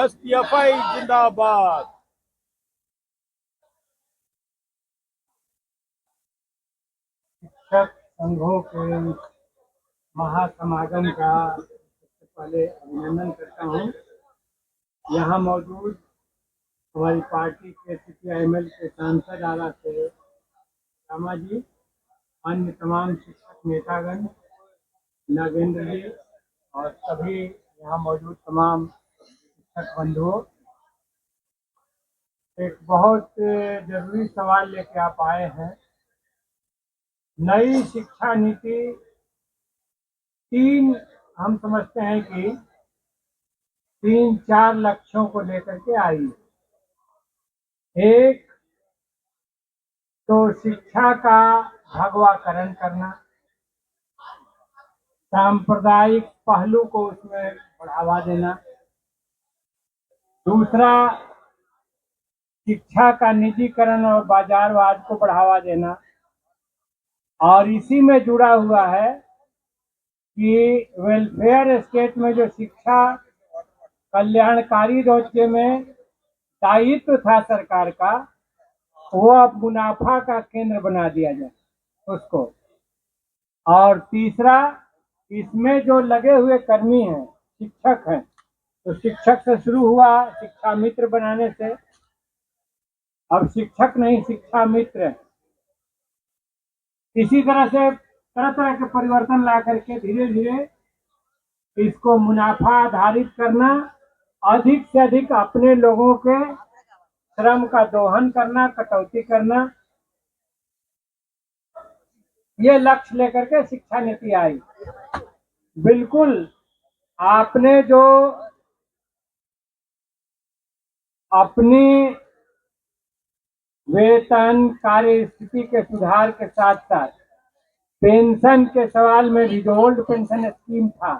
एसपीएफआई जिंदाबाद। शिक्षक संघों के महासमागम का सबसे पहले अभिनंदन करता हूँ। यहाँ मौजूद हमारी पार्टी के CPIML के सांसद आला से रामा जी, अन्य तमाम शिक्षक नेतागण, नागेंद्र जी और सभी यहाँ मौजूद तमाम शिक्षक बंधुओं, एक बहुत जरूरी सवाल लेके आप आए हैं। नई शिक्षा नीति हम समझते हैं कि 3-4 लक्ष्यों को लेकर के आई। एक तो शिक्षा का भगवाकरण करना, सांप्रदायिक पहलू को उसमें बढ़ावा देना। दूसरा, शिक्षा का निजीकरण और बाजारवाद को बढ़ावा देना। और इसी में जुड़ा हुआ है कि वेलफेयर स्टेट में जो शिक्षा कल्याणकारी राज्य में दायित्व था सरकार का, वो अब मुनाफा का केंद्र बना दिया जाए उसको। और तीसरा, इसमें जो लगे हुए कर्मी हैं, शिक्षक हैं, तो शिक्षक से शुरू हुआ शिक्षा मित्र बनाने से, अब शिक्षक नहीं शिक्षा मित्र है। इसी तरह से तरह तरह के परिवर्तन ला करके धीरे धीरे इसको मुनाफा आधारित करना, अधिक से अधिक अपने लोगों के श्रम का दोहन करना, कटौती करना, ये लक्ष्य लेकर के शिक्षा नीति आई। बिल्कुल आपने जो अपनी वेतन कार्य स्थिति के सुधार के साथ साथ पेंशन के सवाल में भी जो ओल्ड पेंशन स्कीम था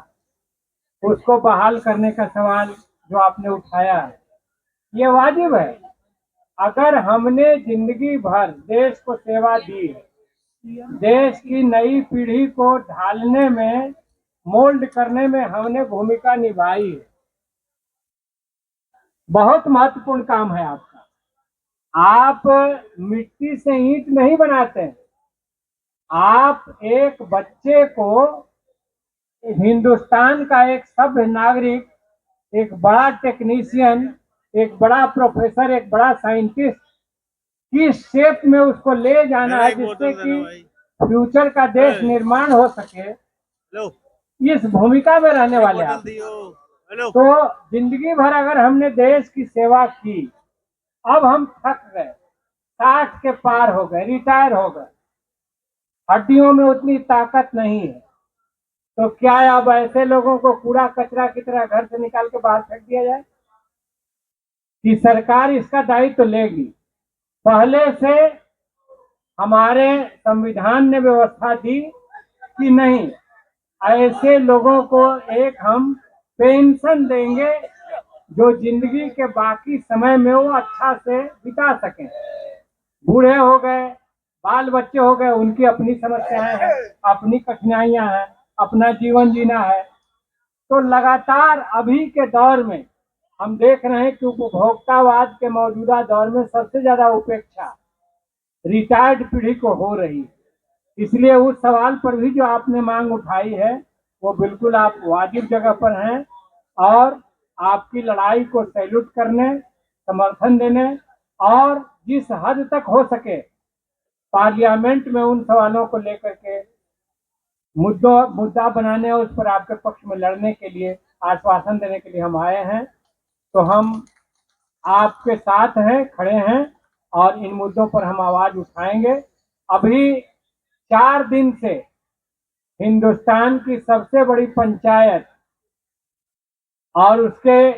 उसको बहाल करने का सवाल जो आपने उठाया है, ये वाजिब है। अगर हमने जिंदगी भर देश को सेवा दी है, देश की नई पीढ़ी को ढालने में, मोल्ड करने में हमने भूमिका निभाई है, बहुत महत्वपूर्ण काम है आपका। आप मिट्टी से ईंट नहीं बनाते हैं, आप एक बच्चे को हिंदुस्तान का एक सभ्य नागरिक, एक बड़ा टेक्नीशियन, एक बड़ा प्रोफेसर, एक बड़ा साइंटिस्ट किस शेप में उसको ले जाना है जिससे कि फ्यूचर का देश निर्माण हो सके, इस भूमिका में रहने वाले आप। तो जिंदगी भर अगर हमने देश की सेवा की, अब हम थक गए, 60 के पार हो गए, रिटायर हो गए, हड्डियों में उतनी ताकत नहीं है, तो क्या अब ऐसे लोगों को कूड़ा कचरा की तरह घर से निकाल के बाहर फेंक दिया जाए? कि सरकार इसका दायित्व तो लेगी। पहले से हमारे संविधान ने व्यवस्था दी कि नहीं, ऐसे लोगों को एक हम पेंशन देंगे जो जिंदगी के बाकी समय में वो अच्छा से बिता सकें। बूढ़े हो गए, बाल बच्चे हो गए, उनकी अपनी समस्याएं हैं, अपनी कठिनाइयां हैं, अपना जीवन जीना है। तो लगातार अभी के दौर में हम देख रहे हैं कि उपभोक्तावाद के मौजूदा दौर में सबसे ज्यादा उपेक्षा रिटायर्ड पीढ़ी को हो रही है। इसलिए उस सवाल पर भी जो आपने मांग उठाई है वो बिल्कुल आप वाजिब जगह पर हैं, और आपकी लड़ाई को सैल्यूट करने, समर्थन देने, और जिस हद तक हो सके पार्लियामेंट में उन सवालों को लेकर के मुद्दा बनाने और उस पर आपके पक्ष में लड़ने के लिए, आश्वासन देने के लिए हम आए हैं। तो हम आपके साथ हैं, खड़े हैं, और इन मुद्दों पर हम आवाज उठाएंगे। अभी 4 दिन से हिंदुस्तान की सबसे बड़ी पंचायत और उसके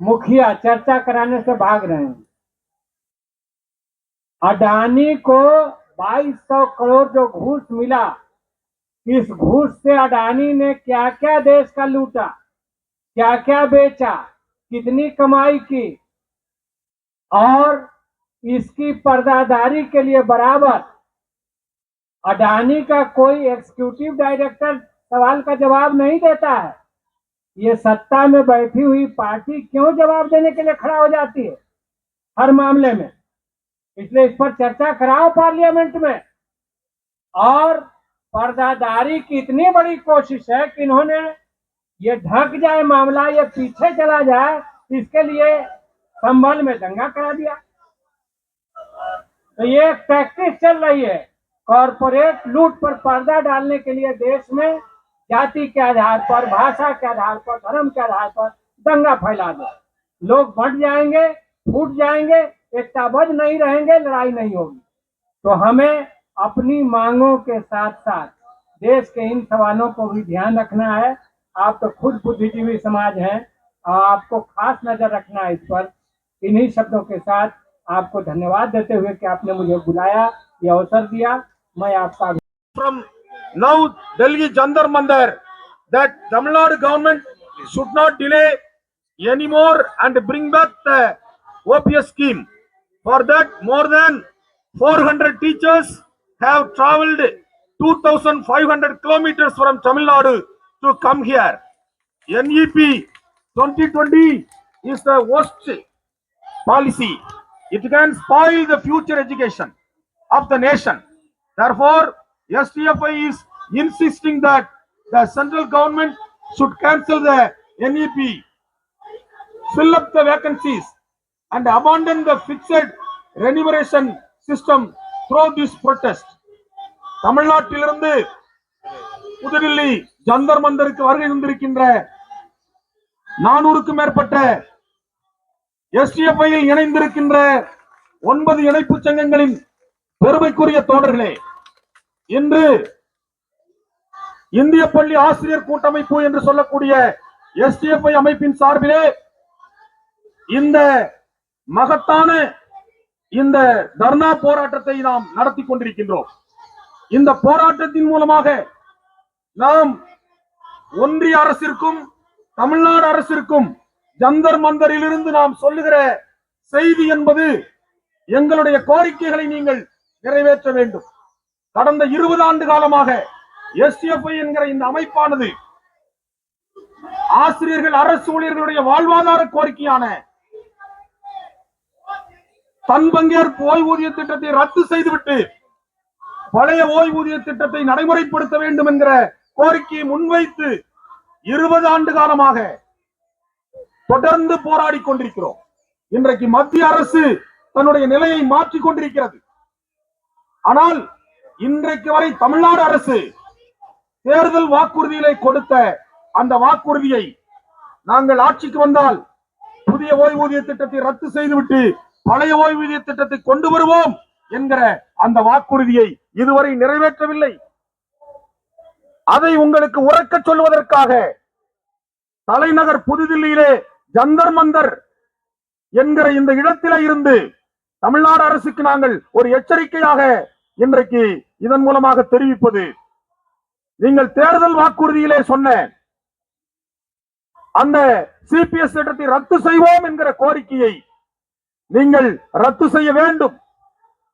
मुखिया चर्चा कराने से भाग रहे हैं। अडानी को 2200 करोड़ जो घूस मिला, इस घूस से अडानी ने क्या क्या देश का लूटा, क्या क्या बेचा, कितनी कमाई की, और इसकी पर्दादारी के लिए बराबर अडानी का कोई एग्जीक्यूटिव डायरेक्टर सवाल का जवाब नहीं देता है। ये सत्ता में बैठी हुई पार्टी क्यों जवाब देने के लिए खड़ा हो जाती है हर मामले में? इसलिए इस पर चर्चा कराओ पार्लियामेंट में। और पर्दादारी की इतनी बड़ी कोशिश है कि इन्होंने ये ढक जाए मामला, ये पीछे चला जाए, इसके लिए संभल में दंगा करा दिया। तो ये एक प्रैक्टिस चल रही है कॉरपोरेट लूट पर पर्दा डालने के लिए। देश में जाति के आधार पर, भाषा के आधार पर, धर्म के आधार पर दंगा फैला दो, लोग बंट जाएंगे, फूट जाएंगे, एकताबद्ध नहीं रहेंगे, लड़ाई नहीं होगी। तो हमें अपनी मांगों के साथ साथ देश के इन सवालों को भी ध्यान रखना है। आप तो खुद बुद्धिजीवी समाज हैं, आपको खास नजर रखना है इस पर। इन्हीं शब्दों के साथ आपको धन्यवाद देते हुए कि आपने मुझे बुलाया, ये अवसर दिया। मैं आपका From now Delhi Jantar Mandar that Tamil Nadu government should not delay anymore and bring back the OPS scheme. For that, more than 400 teachers have travelled 2,500 kilometers from Tamil Nadu to come here. NEP 2020 is the worst policy. It can spoil the future education of the nation. Therefore, STFI is insisting that the central government should cancel the NEP, fill up the vacancies, and abandon the fixed remuneration system through this protest. தமிழ்நாட்டிலிருந்து புதுடில்லி ஜந்தர் மந்தருக்கு வருகை தந்திருக்கின்ற 400க்கும் மேற்பட்ட எஸ்டிஎஃப்ஐயில் இணைந்திருக்கின்ற 9 இணைப்பு சங்கங்களின் பெருமைக்குரிய தோழர்களே, இன்று இந்திய பள்ளி ஆசிரியர் கூட்டமைப்பு என்று சொல்லக்கூடிய எஸ்டிஎஃப்ஐ அமைப்பின் சார்பிலே இந்த மகத்தான இந்த தர்ணா போராட்டத்தை நாம் நடத்தி கொண்டிருக்கின்றோம். இந்த போராட்டத்தின் மூலமாக நாம் ஒன்றிய அரசிற்கும் தமிழ்நாடு அரசிற்கும் ஜந்தர் மந்தரிலிருந்து நாம் சொல்லுகிற செய்தி என்பது எங்களுடைய கோரிக்கைகளை நீங்கள் நிறைவேற்ற வேண்டும். கடந்த 20 ஆண்டு காலமாக எஸ்டிஎஃப்ஐ என்கிற இந்த அமைப்பானது ஆசிரியர்கள், அரசு ஊழியர்களுடைய வாழ்வாதார கோரிக்கையான தன் பங்கேற்பு ஓய்வூதிய திட்டத்தை ரத்து செய்துவிட்டு பழைய ஓய்வூதிய திட்டத்தை நடைமுறைப்படுத்த வேண்டும் என்கிற கோரிக்கையை முன்வைத்து 20 ஆண்டு காலமாக தொடர்ந்து போராடி கொண்டிருக்கிறோம். இன்றைக்கு மத்திய அரசு தன்னுடைய நிலையை மாற்றிக் கொண்டிருக்கிறது. ஆனால் இன்றைக்கு வரை தமிழ்நாடு அரசு தேர்தல் வாக்குறுதிகளை கொடுத்த அந்த வாக்குறுதியை நாங்கள் ஆட்சிக்கு வந்தால் புதிய ஓய்வூதிய திட்டத்தை ரத்து செய்துவிட்டு பழைய ஓய்வூதிய திட்டத்தை கொண்டு வருவோம் என்கிற அந்த வாக்குறுதியை இதுவரை நிறைவேற்றவில்லை. அதை உங்களுக்கு உரக்க சொல்வதற்காக தலைநகர் புதுதில்லியிலே ஜந்தர் மந்தர் என்கிற இந்த இடத்தில இருந்து தமிழ்நாடு அரசுக்கு நாங்கள் ஒரு எச்சரிக்கையாக இன்றைக்கு இதன் மூலமாக தெரிவிப்பது, நீங்கள் தேர்தல் வாக்குறுதியிலே சொன்ன அந்த சிபிஎஸ் திட்டத்தை ரத்து செய்வோம் என்கிற கோரிக்கையை நீங்கள் ரத்து செய்ய வேண்டும்.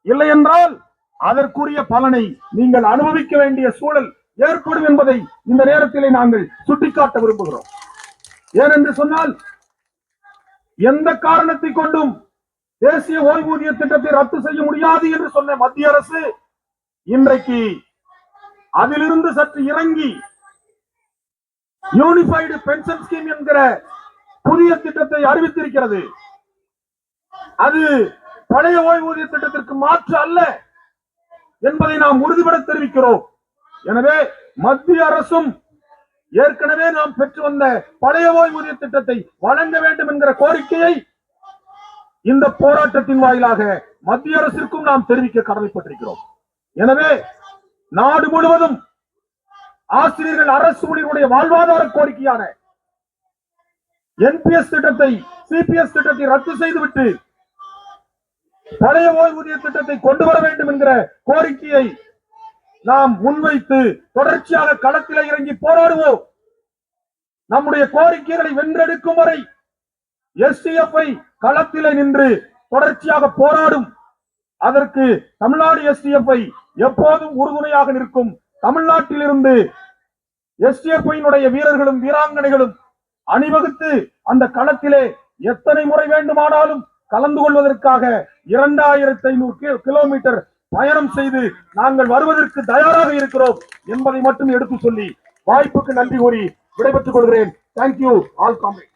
இல்லை என்றால் அதற்குரிய பலனை நீங்கள் அனுபவிக்க வேண்டிய சூழல் ஏற்படும் என்பதை இந்த நேரத்திலே நாங்கள் சுட்டிக்காட்ட விரும்புகிறோம். ஏனென்று சொன்னால் எந்த காரணத்தை கொண்டும் தேசிய ஓய்வூதிய திட்டத்தை ரத்து செய்ய முடியாது என்று சொன்ன மத்திய அரசு இன்றைக்கு அதிலிருந்து சற்று இறங்கி யூனிஃபைடு பென்ஷன் ஸ்கீம் என்கிற புதிய திட்டத்தை அறிவித்திருக்கிறது. அது பழைய ஓய்வூதிய திட்டத்திற்கு மாற்று அல்ல என்பதை நாம் உறுதிபட தெரிவிக்கிறோம். எனவே மத்திய அரசும் ஏற்கனவே நாம் பெற்று வந்த பழைய ஓய்வூதிய திட்டத்தை வழங்க வேண்டும் என்கிற கோரிக்கையை இந்த போராட்டத்தின் வாயிலாக மத்திய அரசிற்கும் நாம் தெரிவிக்க கடமைப்பட்டிருக்கிறோம். எனவே நாடு முழுவதும் ஆசிரியர்கள், அரசு ஊழியர்களுடைய வாழ்வாதார கோரிக்கையான என்பிஎஸ் திட்டத்தை, சிபிஎஸ் திட்டத்தை ரத்து செய்துவிட்டு பழைய ஓய்வூதிய திட்டத்தை கொண்டு வர வேண்டும் என்கிற கோரிக்கையை நாம் முன்வைத்து தொடர்ச்சியாக களத்தில் இறங்கி போராடுவோம். நம்முடைய கோரிக்கைகளை வென்றெடுக்கும் வரை எஸ்டிஎஃப்ஐ களத்திலே நின்று தொடர்ச்சியாக போராடும். அதற்கு தமிழ்நாடு எஸ்டிஎஃப்ஐ எப்போதும் உறுதுணையாக நிற்கும். தமிழ்நாட்டில் இருந்து எஸ்டிஎஃப்ஐ வீரர்களும் வீராங்கனைகளும் அணிவகுத்து அந்த களத்திலே எத்தனை முறை வேண்டுமானாலும் கலந்து கொள்வதற்காக 2500 கிலோமீட்டர் பயணம் செய்து நாங்கள் வருவதற்கு தயாராக இருக்கிறோம் என்பதை மட்டும் எடுத்து சொல்லி வாய்ப்புக்கு நன்றி கூறி விடைபெற்றுக் கொள்கிறேன். Thank you all comrades.